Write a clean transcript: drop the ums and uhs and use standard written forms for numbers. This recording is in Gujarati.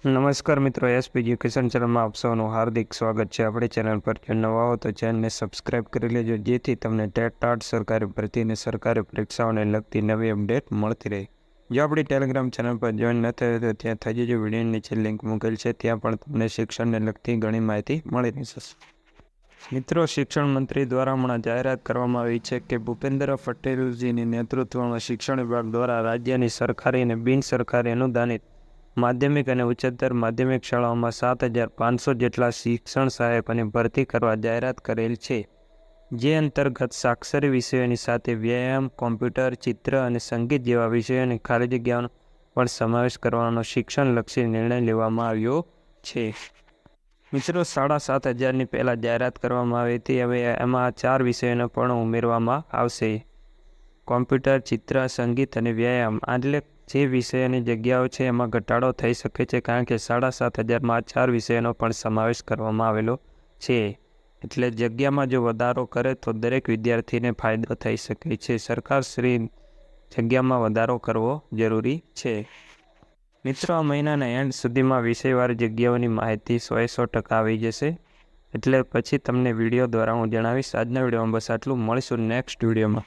નમસ્કાર મિત્રો, એસપી એજ્યુકેશન ચેનલમાં આપ સૌનું હાર્દિક સ્વાગત છે। આપણી ચેનલ પર જો નવા હો તો ચેનલને સબસ્ક્રાઇબ કરી લેજો, જેથી તમને ટેટ સરકારી ભરતી અને સરકારી પરીક્ષાઓને લગતી નવી અપડેટ મળતી રહે। જો આપણી ટેલિગ્રામ ચેનલ પર જોઈન ન થયો તો ત્યાં થઈ જજો, વિડીયોની નીચે લિંક મૂકેલ છે, ત્યાં પણ તમને શિક્ષણને લગતી ઘણી માહિતી મળી રહેશે। મિત્રો, શિક્ષણ મંત્રી દ્વારા હમણાં જાહેરાત કરવામાં આવી છે કે ભૂપેન્દ્ર પટેલજીની નેતૃત્વમાં શિક્ષણ વિભાગ દ્વારા રાજ્યની સરકારી અને બિનસરકારી અનુદાનિત માધ્યમિક અને ઉચ્ચતર માધ્યમિક શાળાઓમાં 7,500 જેટલા શિક્ષણ સહાયકોની ભરતી કરવા જાહેરાત કરેલ છે, જે અંતર્ગત સાક્ષરી વિષયોની સાથે વ્યાયામ, કોમ્પ્યુટર, ચિત્ર અને સંગીત જેવા વિષયોની ખાલી જગ્યાઓનો પણ સમાવેશ કરવાનો શિક્ષણલક્ષી નિર્ણય લેવામાં આવ્યો છે। મિત્રો, 7,500ની પહેલાં જાહેરાત કરવામાં આવી હતી, હવે એમાં 4 વિષયોને પણ ઉમેરવામાં આવશે: કોમ્પ્યુટર, ચિત્ર, સંગીત અને વ્યાયામ। એટલે જે વિષયોની જગ્યાઓ છે એમાં ઘટાડો થઈ શકે છે, કારણ કે 7,500માં 4 વિષયોનો પણ સમાવેશ કરવામાં આવેલો છે। એટલે જગ્યામાં જો વધારો કરે તો દરેક વિદ્યાર્થીને ફાયદો થઈ શકે છે। સરકારશ્રી જગ્યામાં વધારો કરવો જરૂરી છે। મિત્રો, આ મહિનાના એન્ડ સુધીમાં વિષયવાર જગ્યાઓની માહિતી 100% આવી જશે, એટલે પછી તમને વિડીયો દ્વારા હું જણાવીશ। આજના વિડીયોમાં બસ આટલું, મળીશું નેક્સ્ટ વિડીયોમાં।